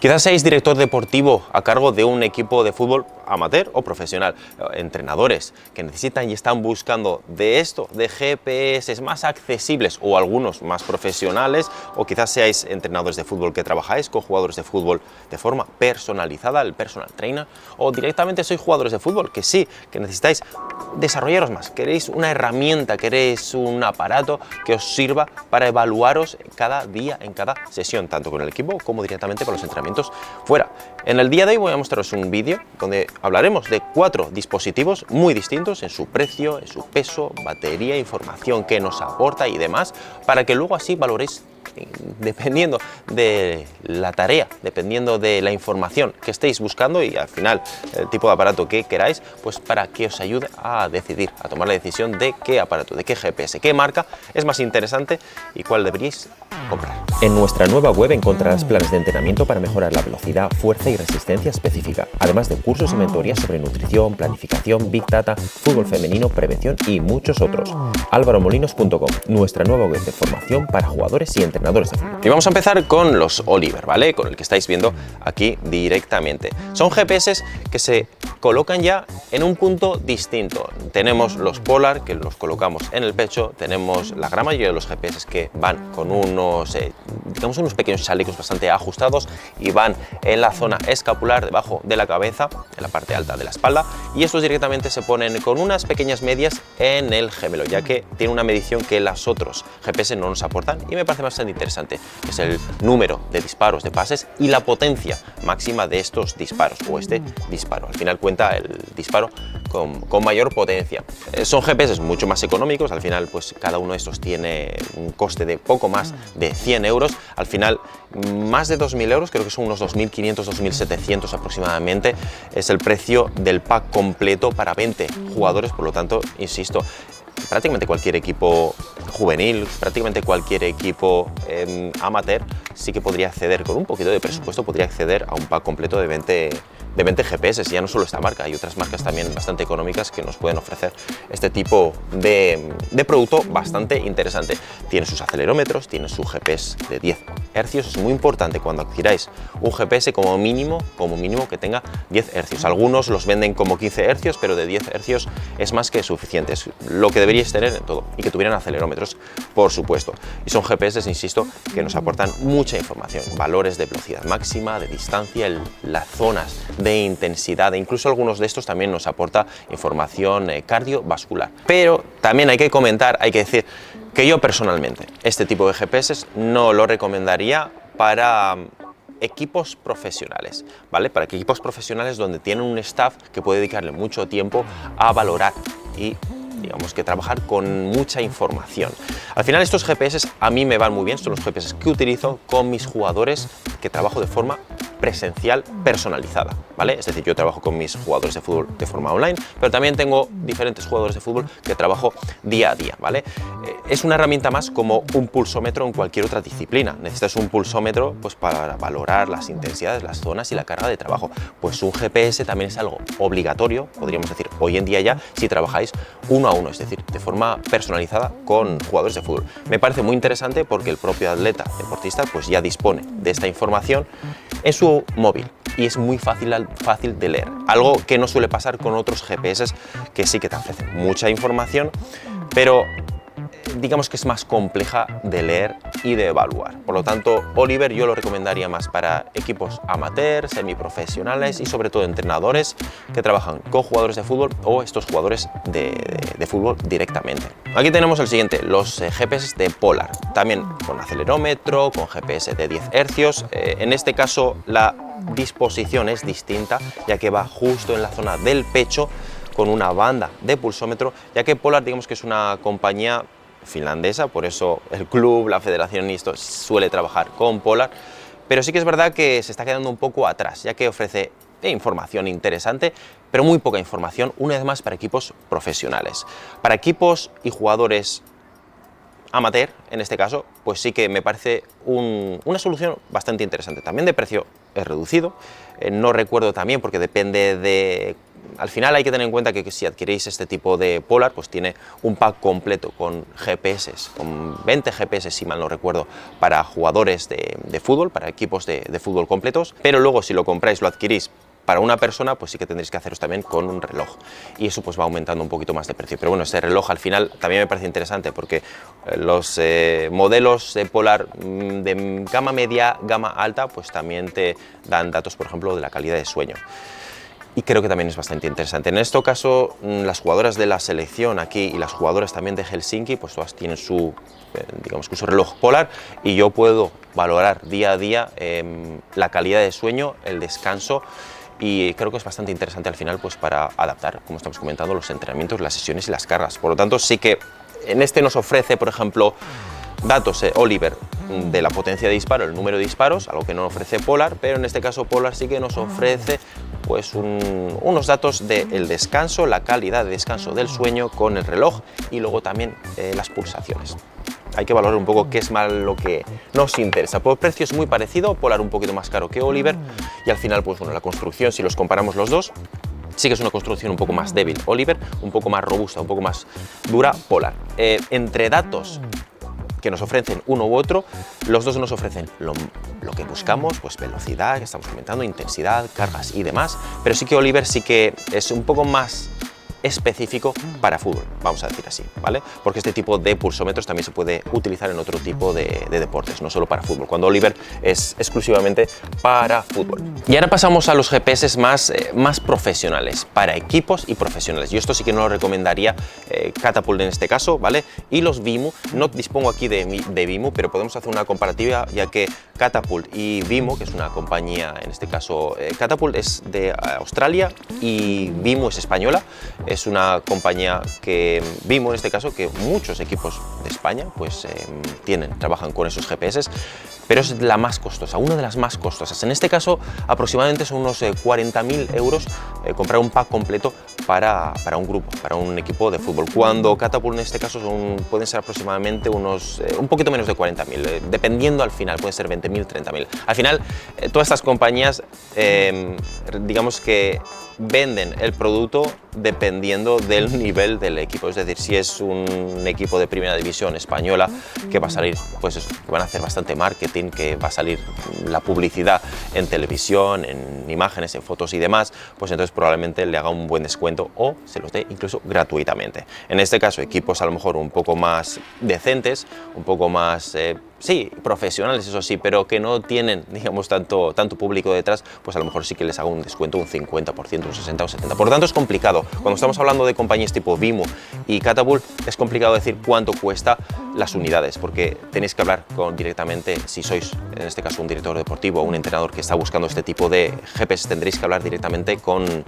Quizás seáis director deportivo a cargo de un equipo de fútbol amateur o profesional, entrenadores que necesitan y están buscando de esto, de GPS más accesibles o algunos más profesionales, o quizás seáis entrenadores de fútbol que trabajáis con jugadores de fútbol de forma personalizada, el personal trainer, o directamente sois jugadores de fútbol que sí, que necesitáis desarrollaros más, queréis una herramienta, queréis un aparato que os sirva para evaluaros cada día en cada sesión, tanto con el equipo como directamente con los entrenamientos fuera. En el día de hoy voy a mostraros un vídeo donde hablaremos de 4 dispositivos muy distintos en su precio, en su peso, batería, información que nos aporta y demás, para que luego así valoréis dependiendo de la tarea, dependiendo de la información que estéis buscando y al final el tipo de aparato que queráis, pues para que os ayude a decidir, a tomar la decisión de qué aparato, de qué GPS, qué marca es más interesante y cuál deberíais comprar. En nuestra nueva web encontrarás planes de entrenamiento para mejorar la velocidad, fuerza y resistencia específica, además de cursos y mentorías sobre nutrición, planificación, Big Data, fútbol femenino, prevención y muchos otros. alvaromolinos.com, nuestra nueva web de formación para jugadores y entrenadores de fútbol. Y vamos a empezar con los Oliver, ¿vale? Con el que estáis viendo aquí directamente. Son GPS que se colocan ya en un punto distinto. Tenemos los Polar, que los colocamos en el pecho, tenemos la gran mayoría de los GPS que van con unos, digamos, unos pequeños chalecos bastante ajustados y van en la zona escapular, debajo de la cabeza, en la parte alta de la espalda, y estos directamente se ponen con unas pequeñas medias en el gemelo, ya que tiene una medición que los otros GPS no nos aportan y me parece bastante interesante, que es el número de disparos, de pases y la potencia máxima de estos disparos, o este disparo. Al final cuenta el disparo con mayor potencia. Son GPS mucho más económicos, al final pues cada uno de estos tiene un coste de poco más de 100 euros, al final más de 2.000 euros, creo que son unos 2.500, 2.700 aproximadamente, es el precio del pack completo para 20 jugadores, por lo tanto, insisto, prácticamente cualquier equipo juvenil, prácticamente cualquier equipo amateur sí que podría acceder, con un poquito de presupuesto, podría acceder a un pack completo de 20 GPS, y ya no solo esta marca, hay otras marcas también bastante económicas que nos pueden ofrecer este tipo de producto bastante interesante. Tiene sus acelerómetros, tiene su GPS de 10 hercios, es muy importante cuando adquiráis un GPS como mínimo que tenga 10 hercios. Algunos los venden como 15 hercios, pero de 10 hercios es más que suficiente, es lo que deberíais tener en todo, y que tuvieran acelerómetros, por supuesto. Y son GPS, insisto, que nos aportan mucha información, valores de velocidad máxima, de distancia, las zonas de intensidad, e incluso algunos de estos también nos aporta información cardiovascular. Pero también hay que comentar, hay que decir que yo personalmente este tipo de GPS no lo recomendaría para equipos profesionales, ¿vale? Para equipos profesionales donde tienen un staff que puede dedicarle mucho tiempo a valorar y digamos que trabajar con mucha información. Al final estos GPS a mí me van muy bien, son los GPS que utilizo con mis jugadores que trabajo de forma presencial personalizada, ¿vale? Es decir, yo trabajo con mis jugadores de fútbol de forma online, pero también tengo diferentes jugadores de fútbol que trabajo día a día, ¿vale? Es una herramienta más como un pulsómetro en cualquier otra disciplina. Necesitas un pulsómetro pues para valorar las intensidades, las zonas y la carga de trabajo. Pues un GPS también es algo obligatorio, podríamos decir, hoy en día ya, si trabajáis uno a uno, es decir, de forma personalizada con jugadores de fútbol. Me parece muy interesante porque el propio atleta, deportista, pues ya dispone de esta información en su móvil y es muy fácil de leer, algo que no suele pasar con otros GPS que sí que te ofrecen mucha información, pero digamos que es más compleja de leer y de evaluar. Por lo tanto, Oliver yo lo recomendaría más para equipos amateurs, semiprofesionales y sobre todo entrenadores que trabajan con jugadores de fútbol o estos jugadores de fútbol directamente. Aquí tenemos el siguiente, los GPS de Polar, también con acelerómetro, con GPS de 10 hercios. En este caso la disposición es distinta, ya que va justo en la zona del pecho con una banda de pulsómetro, ya que Polar digamos que es una compañía finlandesa, por eso el club, la federación y esto suele trabajar con Polar, pero sí que es verdad que se está quedando un poco atrás, ya que ofrece información interesante, pero muy poca información, una vez más para equipos profesionales. Para equipos y jugadores amateur, en este caso, pues sí que me parece una solución bastante interesante. También de precio es reducido, no recuerdo también porque depende de al final hay que tener en cuenta que si adquiréis este tipo de Polar, pues tiene un pack completo con GPS, con 20 GPS, si mal no recuerdo, para jugadores de fútbol, para equipos de fútbol completos, pero luego si lo compráis, lo adquirís para una persona, pues sí que tendréis que haceros también con un reloj, y eso pues va aumentando un poquito más de precio. Pero bueno, este reloj al final también me parece interesante porque los modelos de Polar de gama media, gama alta, pues también te dan datos, por ejemplo, de la calidad de sueño. Y creo que también es bastante interesante. En este caso, las jugadoras de la selección aquí y las jugadoras también de Helsinki, pues todas tienen su, digamos, su reloj Polar, y yo puedo valorar día a día la calidad de sueño, el descanso, y creo que es bastante interesante al final pues para adaptar, como estamos comentando, los entrenamientos, las sesiones y las cargas. Por lo tanto, sí que en este nos ofrece, por ejemplo, datos Oliver de la potencia de disparo, el número de disparos, algo que no ofrece Polar, pero en este caso Polar sí que nos ofrece pues unos datos del descanso, la calidad de descanso del sueño con el reloj, y luego también las pulsaciones. Hay que valorar un poco qué es más lo que nos interesa. Por precio es muy parecido, Polar un poquito más caro que Oliver, y al final pues bueno, la construcción, si los comparamos los dos, sí que es una construcción un poco más débil Oliver, un poco más robusta, un poco más dura Polar. Entre datos que nos ofrecen uno u otro, los dos nos ofrecen lo que buscamos, pues velocidad, que estamos comentando, intensidad, cargas y demás, pero sí que Oliver sí que es un poco más específico para fútbol, vamos a decir así, ¿vale? Porque este tipo de pulsómetros también se puede utilizar en otro tipo de deportes, no solo para fútbol, cuando Oliver es exclusivamente para fútbol. Y ahora pasamos a los GPS más profesionales, para equipos y profesionales. Yo esto sí que no lo recomendaría, Catapult en este caso, ¿vale? Y los Vimu, no dispongo aquí de Vimu, pero podemos hacer una comparativa, ya que Catapult y Vimu, que es una compañía, en este caso Catapult es de Australia y Vimu es española. Es una compañía que Vimu en este caso, que muchos equipos de España pues trabajan con esos GPS, pero es la más costosa, una de las más costosas. En este caso aproximadamente son unos 40.000 euros comprar un pack completo para un grupo, para un equipo de fútbol, cuando Catapult en este caso pueden ser aproximadamente unos un poquito menos de 40.000, dependiendo al final, pueden ser 20.000, 30.000. Al final todas estas compañías digamos que venden el producto dependiendo del nivel del equipo, es decir, si es un equipo de primera división española, que va a salir, pues eso, que van a hacer bastante marketing, que va a salir la publicidad en televisión, en imágenes, en fotos y demás, pues entonces probablemente le haga un buen descuento o se los dé incluso gratuitamente. En este caso, equipos a lo mejor un poco más decentes, un poco más sí, profesionales, eso sí, pero que no tienen, digamos, tanto público detrás, pues a lo mejor sí que les hago un descuento, un 50%, un 60 o 70%. Por lo tanto, es complicado. Cuando estamos hablando de compañías tipo Vimu y Catapult, es complicado decir cuánto cuesta las unidades, porque tenéis que hablar directamente, si sois, en este caso, un director deportivo o un entrenador que está buscando este tipo de GPS, tendréis que hablar directamente con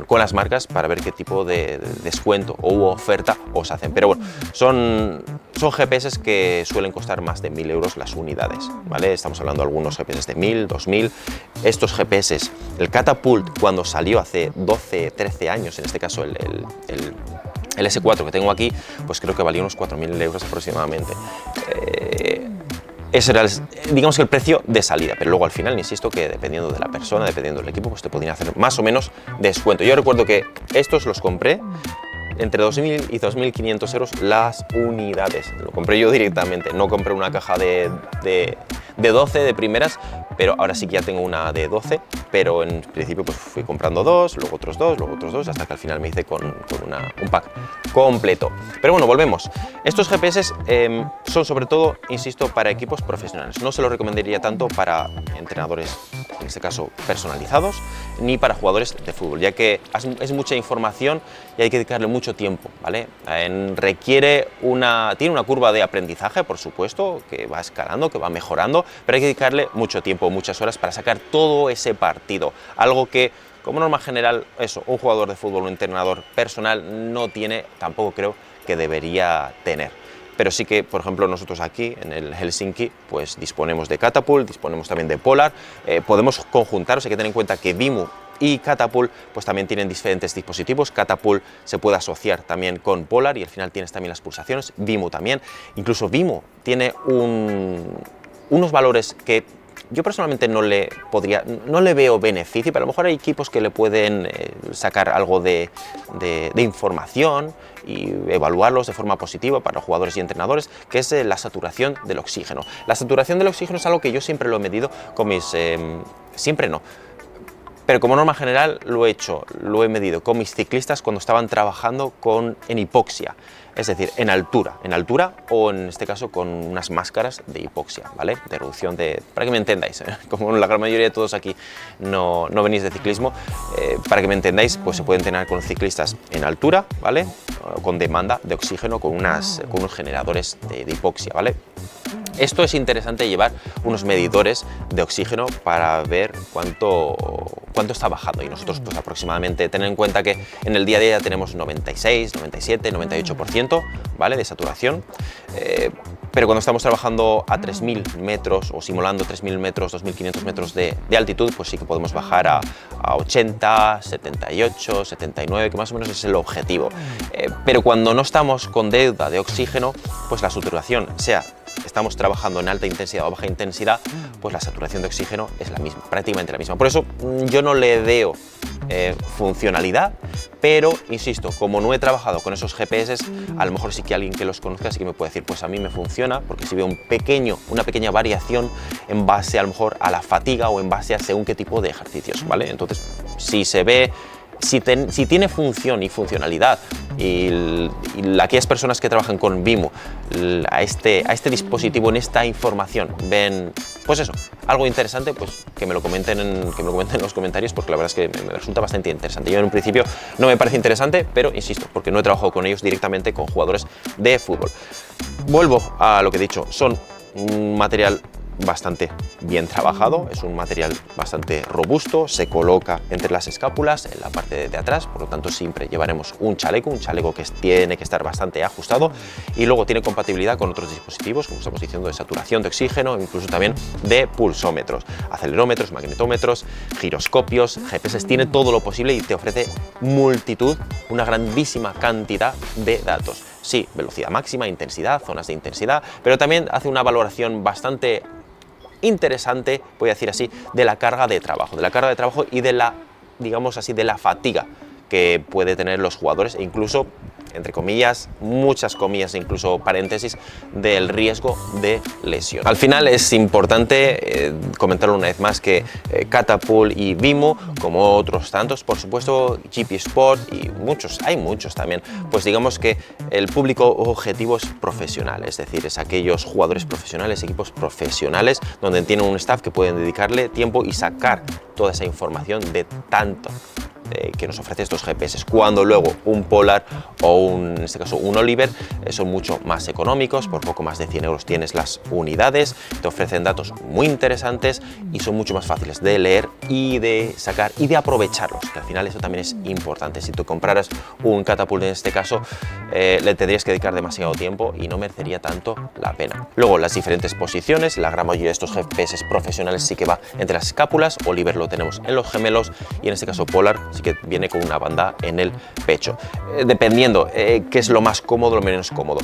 las marcas para ver qué tipo de descuento u oferta os hacen. Pero bueno, son GPS que suelen costar más de 1.000 euros las unidades, ¿vale? Estamos hablando de algunos GPS de 1.000, 2.000. Estos GPS, el Catapult, cuando salió hace 12, 13 años, en este caso el S4 que tengo aquí, pues creo que valía unos 4.000 euros aproximadamente. Ese era, digamos, que el precio de salida, pero luego al final, insisto, que dependiendo de la persona, dependiendo del equipo, pues te podrían hacer más o menos descuento. Yo recuerdo que estos los compré entre 2.000 y 2.500 euros las unidades. Lo compré yo directamente, no compré una caja de 12 de primeras, pero ahora sí que ya tengo una de 12, pero en principio pues fui comprando dos, luego otros dos, hasta que al final me hice con un pack completo. Pero bueno, volvemos. Estos GPS son sobre todo, insisto, para equipos profesionales. No se lo recomendaría tanto para entrenadores, en este caso personalizados, ni para jugadores de fútbol, ya que es mucha información y hay que dedicarle mucho tiempo, ¿vale? Tiene una curva de aprendizaje, por supuesto, que va escalando, que va mejorando, pero hay que dedicarle mucho tiempo, muchas horas para sacar todo ese partido, algo que como norma general, un jugador de fútbol, un entrenador personal no tiene, tampoco creo que debería tener. Pero sí que, por ejemplo, nosotros aquí en el Helsinki, pues disponemos de Catapult, disponemos también de Polar, podemos conjuntaros, hay que tener en cuenta que Vimu y Catapult pues también tienen diferentes dispositivos. Catapult se puede asociar también con Polar y al final tienes también las pulsaciones, Vimu también. Incluso Vimu tiene unos valores que yo personalmente no le veo beneficio, pero a lo mejor hay equipos que le pueden sacar algo de información y evaluarlos de forma positiva para los jugadores y entrenadores, que es la saturación del oxígeno. La saturación del oxígeno es algo que yo siempre lo he medido con mis... siempre no, pero como norma general lo he medido con mis ciclistas cuando estaban trabajando en hipoxia, es decir, en altura o en este caso con unas máscaras de hipoxia, ¿vale? De reducción para que me entendáis, como la gran mayoría de todos aquí no venís de ciclismo, para que me entendáis, pues se puede entrenar con ciclistas en altura, ¿vale? Con demanda de oxígeno, con unos generadores de hipoxia, ¿vale? Esto es interesante, llevar unos medidores de oxígeno para ver cuánto está bajando, y nosotros pues aproximadamente, tener en cuenta que en el día a día tenemos 96, 97, 98%, ¿vale? De saturación, pero cuando estamos trabajando a 3.000 metros o simulando 3.000 metros, 2.500 metros de altitud, pues sí que podemos bajar a 80, 78, 79, que más o menos es el objetivo. Pero cuando no estamos con deuda de oxígeno, pues la saturación, estamos trabajando en alta intensidad o baja intensidad, pues la saturación de oxígeno es la misma, prácticamente la misma. Por eso yo no le veo funcionalidad, pero insisto, como no he trabajado con esos GPS, a lo mejor sí que alguien que los conozca sí que me puede decir, pues a mí me funciona, porque si veo una pequeña variación en base a lo mejor a la fatiga o en base a según qué tipo de ejercicios, ¿vale? Entonces, si se ve, si tiene función y funcionalidad, y aquellas personas que trabajan con Vimo a este dispositivo, en esta información, ven, pues eso, algo interesante, pues que me lo comenten en los comentarios, porque la verdad es que me resulta bastante interesante. Yo en un principio no me parece interesante, pero insisto, porque no he trabajado con ellos directamente, con jugadores de fútbol. Vuelvo a lo que he dicho, son un material bastante bien trabajado, es un material bastante robusto, se coloca entre las escápulas en la parte de atrás, por lo tanto siempre llevaremos un chaleco que tiene que estar bastante ajustado, y luego tiene compatibilidad con otros dispositivos, como estamos diciendo, de saturación de oxígeno, incluso también de pulsómetros, acelerómetros, magnetómetros, giroscopios, GPS, tiene todo lo posible y te ofrece una grandísima cantidad de datos. Sí, velocidad máxima, intensidad, zonas de intensidad, pero también hace una valoración bastante interesante, voy a decir así, de la carga de trabajo y de la, digamos así, de la fatiga que puede tener los jugadores, e incluso, entre comillas, muchas comillas, incluso paréntesis, del riesgo de lesión. Al final es importante comentarlo una vez más que Catapult y Vimo, como otros tantos, por supuesto, GP Sport y hay muchos también, pues digamos que el público objetivo es profesional, es decir, es aquellos jugadores profesionales, equipos profesionales, donde tienen un staff que pueden dedicarle tiempo y sacar toda esa información de tanto que nos ofrece estos GPS, cuando luego un Polar o en este caso un Oliver son mucho más económicos, por poco más de 100 euros tienes las unidades, te ofrecen datos muy interesantes y son mucho más fáciles de leer y de sacar y de aprovecharlos, que al final eso también es importante. Si tú compraras un Catapult en este caso, le tendrías que dedicar demasiado tiempo y no merecería tanto la pena. Luego las diferentes posiciones, la gran mayoría de estos GPS profesionales sí que va entre las escápulas, Oliver lo tenemos en los gemelos y en este caso Polar sí que viene con una banda en el pecho, dependiendo qué es lo más cómodo, lo menos cómodo.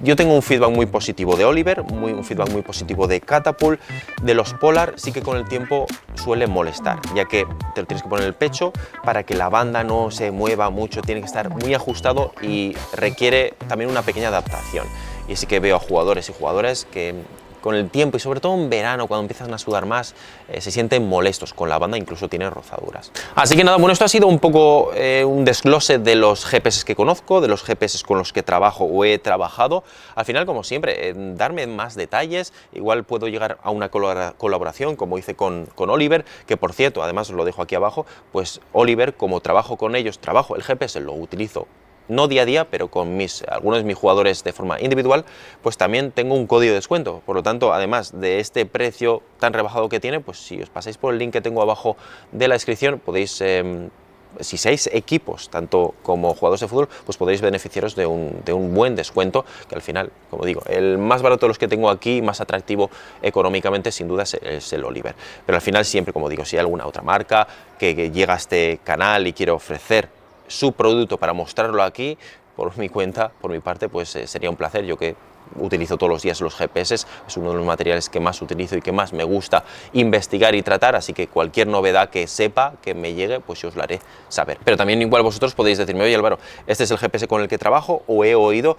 Yo tengo un feedback muy positivo de Oliver, un feedback muy positivo de Catapult. De los Polar sí que con el tiempo suele molestar, ya que te lo tienes que poner en el pecho para que la banda no se mueva mucho, tiene que estar muy ajustado y requiere también una pequeña adaptación. Y sí que veo a jugadores y jugadoras que con el tiempo, y sobre todo en verano, cuando empiezan a sudar más, se sienten molestos con la banda, incluso tienen rozaduras. Así que nada, bueno, esto ha sido un poco un desglose de los GPS que conozco, de los GPS con los que trabajo o he trabajado. Al final, como siempre, darme más detalles, igual puedo llegar a una colaboración, como hice con Oliver, que por cierto, además os lo dejo aquí abajo, pues Oliver, como trabajo con ellos, el GPS lo utilizo no día a día, pero con algunos de mis jugadores de forma individual, pues también tengo un código de descuento. Por lo tanto, además de este precio tan rebajado que tiene, pues si os pasáis por el link que tengo abajo de la descripción, podéis, si sois equipos, tanto como jugadores de fútbol, pues podéis beneficiaros de un buen descuento, que al final, como digo, el más barato de los que tengo aquí, más atractivo económicamente, sin duda es el Oliver. Pero al final siempre, como digo, si hay alguna otra marca que llega a este canal y quiere ofrecer su producto para mostrarlo aquí, por mi cuenta, por mi parte, pues sería un placer, yo que utilizo todos los días los GPS, es uno de los materiales que más utilizo y que más me gusta investigar y tratar, así que cualquier novedad que sepa, que me llegue, pues yo os la haré saber. Pero también igual vosotros podéis decirme, oye Álvaro, este es el GPS con el que trabajo, o he oído,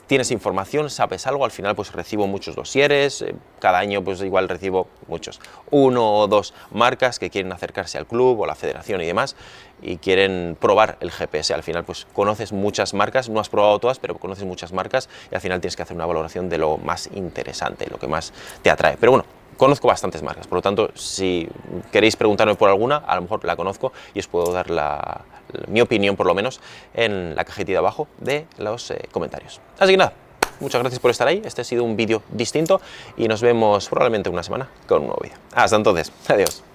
tienes información, sabes algo. Al final pues recibo muchos dosieres, cada año pues igual recibo muchos, 1 o 2 marcas que quieren acercarse al club o la federación y demás, y quieren probar el GPS. Al final pues conoces muchas marcas, no has probado todas, pero conoces muchas marcas y al final tienes que hacer una valoración de lo más interesante, lo que más te atrae. Pero bueno, conozco bastantes marcas, por lo tanto, si queréis preguntarme por alguna, a lo mejor la conozco y os puedo dar mi opinión, por lo menos, en la cajetita de abajo de los comentarios. Así que nada, muchas gracias por estar ahí. Este ha sido un vídeo distinto y nos vemos probablemente una semana con un nuevo vídeo. Hasta entonces, adiós.